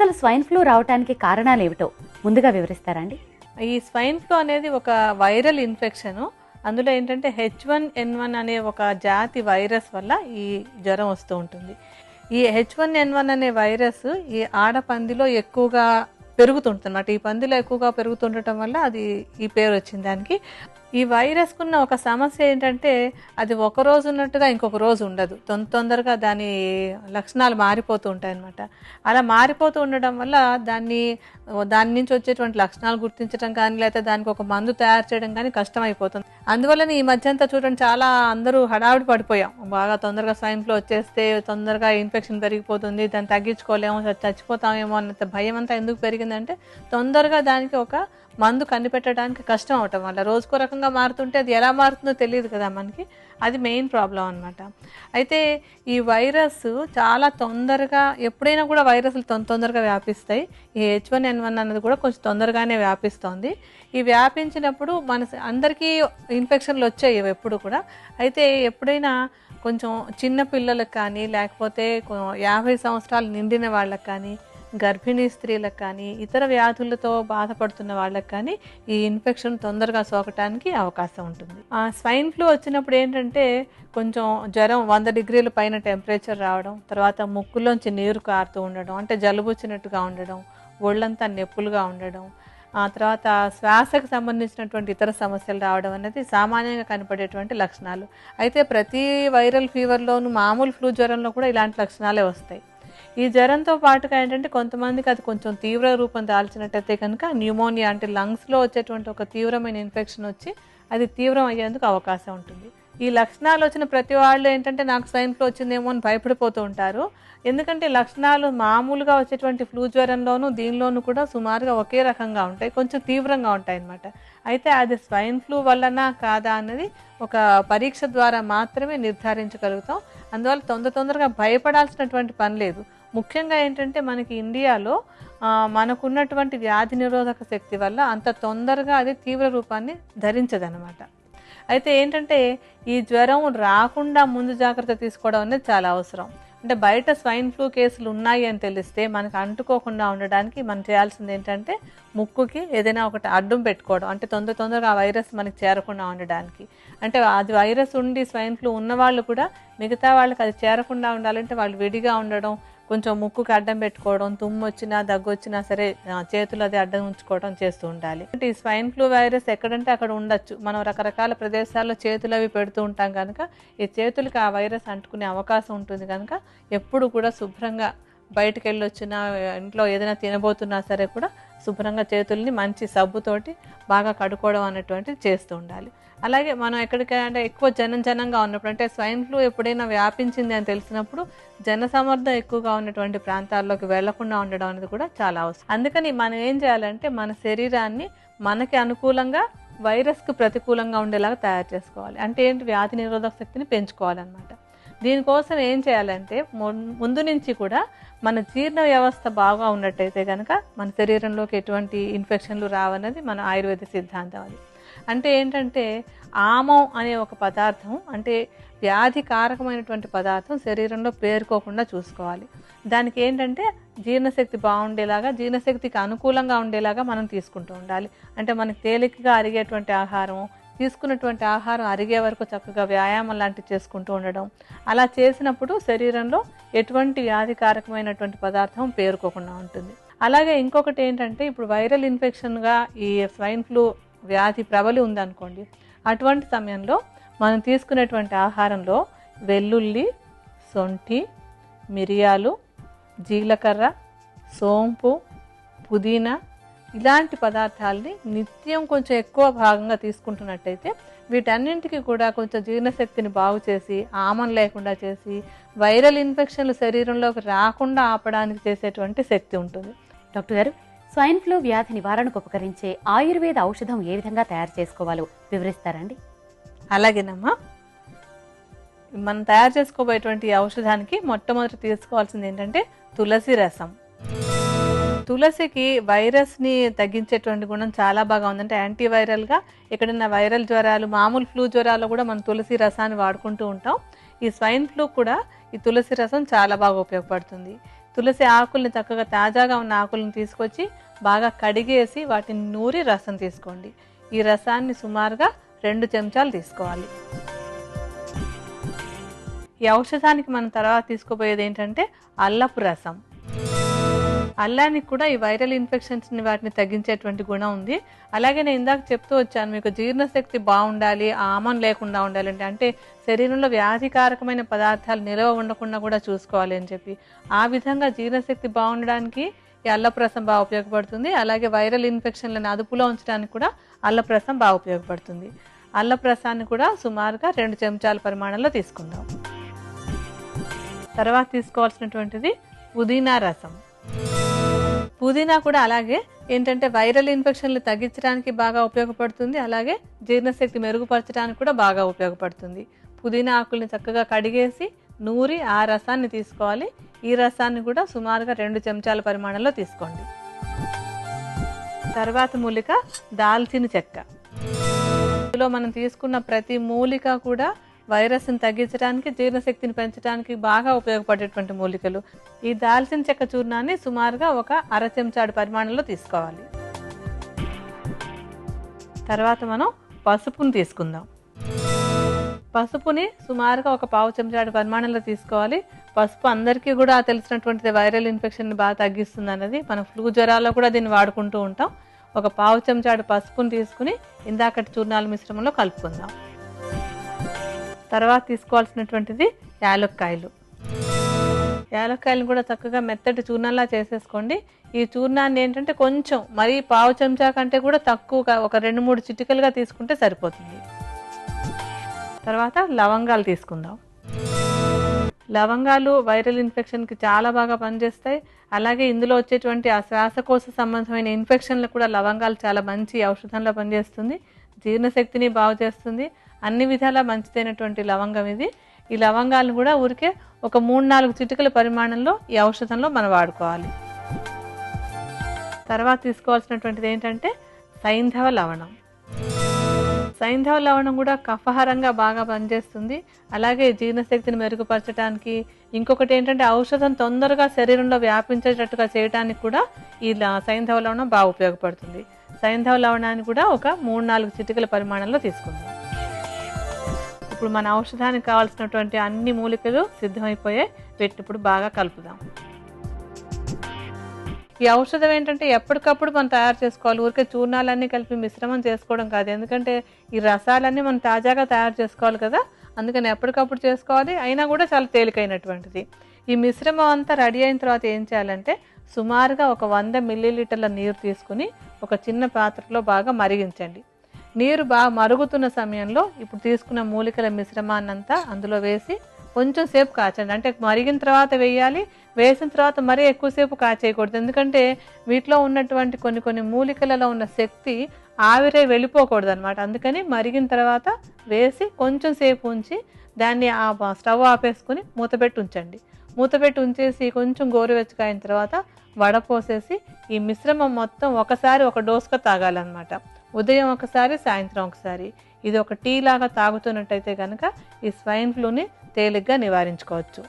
అసలు swine flu రావడానికి కారణాలు ఏమిటో ముందుగా వివరిస్తారా అండి? ఈ స్వైన్ ఫ్లూ అనేది ఒక వైరల్ ఇన్ఫెక్షన్. అందులో ఏంటంటే H1N1 అనే ఒక జాతి వైరస్ వల్ల ఈ జ్వరం వస్తూ ఉంటుంది. ఈ H1N1 అనే వైరస్ ఈ ఆడపందిలో ఎక్కువగా పెరుగుతుంటుంది అన్నమాట. ఈ పందిలో ఎక్కువగా పెరుగుతుండటం వల్ల అది ఈ పేరు వచ్చింది దానికి. ఈ వైరస్కున్న ఒక సమస్య ఏంటంటే అది ఒక రోజు ఉన్నట్టుగా ఇంకొక రోజు ఉండదు. తొందరగా దాని లక్షణాలు మారిపోతూ ఉంటాయి అన్నమాట. అలా మారిపోతూ ఉండడం వల్ల దాని నుంచి వచ్చేటువంటి లక్షణాలు గుర్తించడం కానీ లేకపోతే దానికి ఒక మందు తయారు చేయడం కానీ కష్టమైపోతుంది. అందువల్లనే ఈ మధ్య అంతా చూడండి చాలా అందరూ హడావిడి పడిపోయాం. బాగా తొందరగా స్వైన్ ఫ్లూ వచ్చేస్తే తొందరగా ఇన్ఫెక్షన్ పెరిగిపోతుంది, దాన్ని తగ్గించుకోలేము, చచ్చిపోతామేమో అన్నంత భయం అంతా ఎందుకు పెరిగిందంటే తొందరగా దానికి ఒక మందు కనిపెట్టడానికి కష్టం అవటం వల్ల. రోజుకో రకంగా మారుతుంటే అది ఎలా మారుతుందో తెలియదు కదా మనకి. అది మెయిన్ ప్రాబ్లం అనమాట. అయితే ఈ వైరస్ చాలా తొందరగా ఎప్పుడైనా కూడా వైరస్లు తొందరగా వ్యాపిస్తాయి. ఈ H1N1 అన్నది కూడా కొంచెం తొందరగానే వ్యాపిస్తోంది. ఈ వ్యాపించినప్పుడు అందరికీ ఇన్ఫెక్షన్లు వచ్చాయి ఎప్పుడు కూడా. అయితే ఎప్పుడైనా కొంచెం చిన్న పిల్లలకు కానీ లేకపోతే 50 సంవత్సరాలు నిండిన వాళ్ళకి కానీ గర్భిణీ స్త్రీలకు కానీ ఇతర వ్యాధులతో బాధపడుతున్న వాళ్ళకి కానీ ఈ ఇన్ఫెక్షన్ తొందరగా సోకటానికి అవకాశం ఉంటుంది. స్వైన్ ఫ్లూ వచ్చినప్పుడు ఏంటంటే కొంచెం జ్వరం 100 డిగ్రీల పైన టెంపరేచర్ రావడం, తర్వాత ముక్కులోంచి నీరు కారుతూ ఉండడం, అంటే జలుబుచ్చినట్టుగా ఉండడం, ఒళ్ళంతా నొప్పులుగా ఉండడం, ఆ తర్వాత శ్వాసకు సంబంధించినటువంటి ఇతర సమస్యలు రావడం అనేది సామాన్యంగా కనపడేటువంటి లక్షణాలు. అయితే ప్రతి వైరల్ ఫీవర్లోనూ మామూలు ఫ్లూ జ్వరంలో కూడా ఇలాంటి లక్షణాలే వస్తాయి. ఈ జ్వరంతో పాటుగా ఏంటంటే కొంతమందికి అది కొంచెం తీవ్ర రూపం దాల్చినట్టయితే కనుక న్యూమోనియా అంటే లంగ్స్లో వచ్చేటువంటి ఒక తీవ్రమైన ఇన్ఫెక్షన్ వచ్చి అది తీవ్రం అయ్యేందుకు అవకాశం ఉంటుంది. ఈ లక్షణాలు వచ్చిన ప్రతి వాళ్ళు ఏంటంటే నాకు స్వైన్ ఫ్లూ వచ్చిందేమో అని భయపడిపోతూ ఉంటారు. ఎందుకంటే లక్షణాలు మామూలుగా వచ్చేటువంటి ఫ్లూ జ్వరంలోనూ దీనిలోనూ కూడా సుమారుగా ఒకే రకంగా ఉంటాయి, కొంచెం తీవ్రంగా ఉంటాయి అన్నమాట. అయితే అది స్వైన్ ఫ్లూ వల్లనా కాదా అన్నది ఒక పరీక్ష ద్వారా మాత్రమే నిర్ధారించగలుగుతాం. అందువల్ల తొందరగా భయపడాల్సినటువంటి పని లేదు. ముఖ్యంగా ఏంటంటే మనకి ఇండియాలో మనకున్నటువంటి వ్యాధి నిరోధక శక్తి వల్ల అంత తొందరగా అది తీవ్ర రూపాన్ని ధరించదనమాట. అయితే ఏంటంటే ఈ జ్వరం రాకుండా ముందు జాగ్రత్త తీసుకోవడం అనేది చాలా అవసరం. అంటే బయట స్వైన్ ఫ్లూ కేసులు ఉన్నాయి అని తెలిస్తే మనకు అంటుకోకుండా ఉండడానికి మనం చేయాల్సింది ఏంటంటే ముక్కుకి ఏదైనా ఒకటి అడ్డం పెట్టుకోవడం, అంటే తొందరగా ఆ వైరస్ మనకి చేరకుండా ఉండడానికి. అంటే అది వైరస్ ఉండి స్వైన్ ఫ్లూ ఉన్నవాళ్ళు కూడా మిగతా వాళ్ళకి అది చేరకుండా ఉండాలంటే వాళ్ళు విడిగా ఉండడం, కొంచెం ముక్కుకి అడ్డం పెట్టుకోవడం, తుమ్ము వచ్చినా దగ్గు వచ్చినా సరే చేతులు అది అడ్డం ఉంచుకోవడం చేస్తూ ఉండాలి. ఈ స్వైన్ ఫ్లూ వైరస్ ఎక్కడంటే అక్కడ ఉండొచ్చు. మనం రకరకాల ప్రదేశాల్లో చేతులు అవి పెడుతూ ఉంటాం కనుక ఈ చేతులకి ఆ వైరస్ అంటుకునే అవకాశం ఉంటుంది కనుక ఎప్పుడు కూడా శుభ్రంగా బయటకు వెళ్ళొచ్చినా ఇంట్లో ఏదైనా తినబోతున్నా సరే కూడా శుభ్రంగా చేతుల్ని మంచి సబ్బుతోటి బాగా కడుక్కోవడం అనేటువంటిది చేస్తూ ఉండాలి. అలాగే మనం ఎక్కడికైనా ఎక్కువ జనంగా ఉన్నప్పుడు, అంటే స్వైన్ ఫ్లూ ఎప్పుడైనా వ్యాపించింది అని తెలిసినప్పుడు జనసమర్థం ఎక్కువగా ఉన్నటువంటి ప్రాంతాల్లోకి వెళ్లకుండా ఉండడం అనేది కూడా చాలా అవసరం. అందుకని మనం ఏం చేయాలంటే మన శరీరాన్ని మనకి అనుకూలంగా వైరస్కి ప్రతికూలంగా ఉండేలాగా తయారు చేసుకోవాలి. అంటే ఏంటి, వ్యాధి నిరోధక శక్తిని పెంచుకోవాలన్నమాట. దీనికోసం ఏం చేయాలంటే ముందు నుంచి కూడా మన జీర్ణ వ్యవస్థ బాగా ఉన్నట్టయితే కనుక మన శరీరంలోకి ఎటువంటి ఇన్ఫెక్షన్లు రావన్నది మన ఆయుర్వేద సిద్ధాంతం. అది అంటే ఏంటంటే ఆమం అనే ఒక పదార్థం, అంటే వ్యాధి కారకమైనటువంటి పదార్థం శరీరంలో పేరుకోకుండా చూసుకోవాలి. దానికి ఏంటంటే జీర్ణశక్తి బాగుండేలాగా, జీర్ణశక్తికి అనుకూలంగా ఉండేలాగా మనం తీసుకుంటూ ఉండాలి. అంటే మనకి తేలికగా అరిగేటువంటి ఆహారం, తీసుకున్నటువంటి ఆహారం అరిగే వరకు చక్కగా వ్యాయామం లాంటివి చేసుకుంటూ ఉండడం. అలా చేసినప్పుడు శరీరంలో ఎటువంటి వ్యాధికారకమైనటువంటి పదార్థం పేరుకోకుండా ఉంటుంది. అలాగే ఇంకొకటి ఏంటంటే ఇప్పుడు వైరల్ ఇన్ఫెక్షన్గా ఈ స్వైన్ ఫ్లూ వ్యాధి ప్రబలి ఉందనుకోండి, అటువంటి సమయంలో మనం తీసుకునేటువంటి ఆహారంలో వెల్లుల్లి, సొంఠి, మిరియాలు, జీలకర్ర, సోంపు, పుదీనా ఇలాంటి పదార్థాలని నిత్యం కొంచెం ఎక్కువ భాగంగా తీసుకుంటున్నట్టయితే వీటన్నింటికి కూడా కొంచెం జీర్ణశక్తిని బాగు చేసి, ఆమం లేకుండా చేసి, వైరల్ ఇన్ఫెక్షన్లు శరీరంలోకి రాకుండా ఆపడానికి చేసేటువంటి శక్తి ఉంటుంది. డాక్టర్ గారు, స్వైన్ ఫ్లూ వ్యాధి నివారణకు ఉపకరించే ఆయుర్వేద ఔషధం ఏ విధంగా తయారు చేసుకోవాలో వివరిస్తారండి? అలాగేనమ్మా. మనం తయారు చేసుకోబోయేటువంటి ఔషధానికి మొట్టమొదటి తీసుకోవాల్సింది ఏంటంటే తులసి రసం. తులసికి వైరస్ని తగ్గించేటువంటి గుణం చాలా బాగా ఉందంటే యాంటీవైరల్గా ఎక్కడైనా వైరల్ జ్వరాలు, మామూలు ఫ్లూ జ్వరాలు కూడా మనం తులసి రసాన్ని వాడుకుంటూ ఉంటాం. ఈ స్వైన్ ఫ్లూ కూడా ఈ తులసి రసం చాలా బాగా ఉపయోగపడుతుంది. తులసి ఆకుల్ని చక్కగా తాజాగా ఉన్న ఆకులను తీసుకొచ్చి బాగా కడిగేసి వాటిని నూరి రసం తీసుకోండి. ఈ రసాన్ని సుమారుగా 2 చెంచాలు తీసుకోవాలి. ఈ ఔషధానికి మనం తర్వాత తీసుకోబోయేది ఏంటంటే అల్లపు రసం. అల్లానికి కూడా ఈ వైరల్ ఇన్ఫెక్షన్స్ని వాటిని తగ్గించేటువంటి గుణం ఉంది. అలాగే నేను ఇందాక చెప్తూ వచ్చాను, మీకు జీర్ణశక్తి బాగుండాలి, ఆమం లేకుండా ఉండాలి అంటే శరీరంలో వ్యాధికారకమైన పదార్థాలు నిల్వ ఉండకుండా కూడా చూసుకోవాలి అని చెప్పి. ఆ విధంగా జీర్ణశక్తి బాగుండడానికి ఈ అల్లపు రసం బాగా ఉపయోగపడుతుంది. అలాగే వైరల్ ఇన్ఫెక్షన్లను అదుపులో ఉంచడానికి కూడా అల్లపు రసం బాగా ఉపయోగపడుతుంది. అల్లపు రసాన్ని కూడా సుమారుగా 2 చెంచాల పరిమాణంలో తీసుకుందాం. తర్వాత తీసుకోవాల్సినటువంటిది పుదీనా రసం. పుదీనా కూడా అలాగే ఏంటంటే వైరల్ ఇన్ఫెక్షన్లు తగ్గించడానికి బాగా ఉపయోగపడుతుంది. అలాగే జీర్ణశక్తి మెరుగుపరచడానికి కూడా బాగా ఉపయోగపడుతుంది. పుదీనా ఆకుల్ని చక్కగా కడిగేసి నూరి ఆ రసాన్ని తీసుకోవాలి. ఈ రసాన్ని కూడా సుమారుగా 2 చెంచాల పరిమాణంలో తీసుకోండి. తర్వాత మూలిక దాల్చిన చెక్క. ఇందులో మనం తీసుకున్న ప్రతి మూలిక కూడా వైరస్ని తగ్గించడానికి, జీర్ణశక్తిని పెంచడానికి బాగా ఉపయోగపడేటువంటి మూలికలు. ఈ దాల్చిన చెక్క చూర్ణాన్ని సుమారుగా ఒక 1/2 చెంచాడు పరిమాణంలో తీసుకోవాలి. తర్వాత మనం పసుపుని తీసుకుందాం. పసుపుని సుమారుగా ఒక 1/4 చెంచాడు పరిమాణంలో తీసుకోవాలి. పసుపు అందరికీ కూడా తెలిసినటువంటిది, వైరల్ ఇన్ఫెక్షన్ని బాగా తగ్గిస్తుంది అన్నది. మనం ఫ్లూ జ్వరాల్లో కూడా దీన్ని వాడుకుంటూ ఉంటాం. ఒక 1/4 చెంచాడు పసుపుని తీసుకుని ఇందాకటి చూర్ణాల మిశ్రమంలో కలుపుకుందాం. తర్వాత తీసుకోవాల్సినటువంటిది యాలక్కాయలు. యాలక్కాయలను కూడా చక్కగా మెత్తటి చూర్ణంలా చేసేసుకోండి. ఈ చూర్ణాన్ని ఏంటంటే కొంచెం మరీ 1/4 చెంచా కంటే కూడా తక్కువగా ఒక 2-3 చిటికలుగా తీసుకుంటే సరిపోతుంది. తర్వాత లవంగాలు తీసుకుందాం. లవంగాలు వైరల్ ఇన్ఫెక్షన్కి చాలా బాగా పనిచేస్తాయి. అలాగే ఇందులో వచ్చేటువంటి ఆ శ్వాసకోశ సంబంధమైన ఇన్ఫెక్షన్లకు కూడా లవంగాలు చాలా మంచి ఔషధంలో పనిచేస్తుంది. జీర్ణశక్తిని బాగు చేస్తుంది. అన్ని విధాలా మంచిదైనటువంటి లవంగం ఇది. ఈ లవంగాలను కూడా ఊరికే ఒక 3-4 చిటికల పరిమాణంలో ఈ ఔషధంలో మనం వాడుకోవాలి. తర్వాత తీసుకోవాల్సినటువంటిది ఏంటంటే సైంధవ లవణం. సైంధవ లవణం కూడా కఫహరంగా బాగా పనిచేస్తుంది. అలాగే జీర్ణశక్తిని మెరుగుపరచడానికి, ఇంకొకటి ఏంటంటే ఔషధం తొందరగా శరీరంలో వ్యాపించేటట్టుగా చేయడానికి కూడా ఈ సైంధవ లవణం బాగా ఉపయోగపడుతుంది. సైంధవ లవణాన్ని కూడా ఒక 3-4 చిటికల పరిమాణంలో తీసుకుందాం. ఇప్పుడు మన ఔషధానికి కావాల్సినటువంటి అన్ని మూలికలు సిద్ధమైపోయాయి. వీటిని ఇప్పుడు బాగా కలుపుదాం. ఈ ఔషధం ఏంటంటే ఎప్పటికప్పుడు మనం తయారు చేసుకోవాలి. ఊరికే చూర్ణాలన్నీ కలిపి మిశ్రమం చేసుకోవడం కాదు. ఎందుకంటే ఈ రసాలన్నీ మనం తాజాగా తయారు చేసుకోవాలి కదా, అందుకని ఎప్పటికప్పుడు చేసుకోవాలి. అయినా కూడా చాలా తేలికైనటువంటిది. ఈ మిశ్రమం అంతా రెడీ అయిన తర్వాత ఏం చేయాలంటే సుమారుగా ఒక 100 మిల్లీలీటర్ల నీరు తీసుకుని ఒక చిన్న పాత్రలో బాగా మరిగించండి. నీరు బాగా మరుగుతున్న సమయంలో ఇప్పుడు తీసుకున్న మూలికల మిశ్రమాన్నంతా అందులో వేసి కొంచెం సేపు కాచండి. అంటే మరిగిన తర్వాత వేయాలి. వేసిన తర్వాత మరీ ఎక్కువసేపు కాచేయకూడదు. ఎందుకంటే వీటిలో ఉన్నటువంటి కొన్ని మూలికలలో ఉన్న శక్తి ఆవిరై వెళ్ళిపోకూడదు అనమాట. అందుకని మరిగిన తర్వాత వేసి కొంచెం సేపు ఉంచి దాన్ని స్టవ్ ఆపేసుకుని మూతపెట్టి ఉంచండి. మూతపెట్టి ఉంచేసి కొంచెం గోరువెచ్చగా అయిన తర్వాత వడపోసేసి ఈ మిశ్రమం మొత్తం ఒకసారి ఒక డోసుగా తాగాలన్నమాట. ఉదయం ఒకసారి, సాయంత్రం ఒకసారి. ఇది ఒక టీ లాగా తాగుతున్నట్టయితే కనుక ఈ స్వైన్ ఫ్లూని తేలిగ్గా నివారించుకోవచ్చు.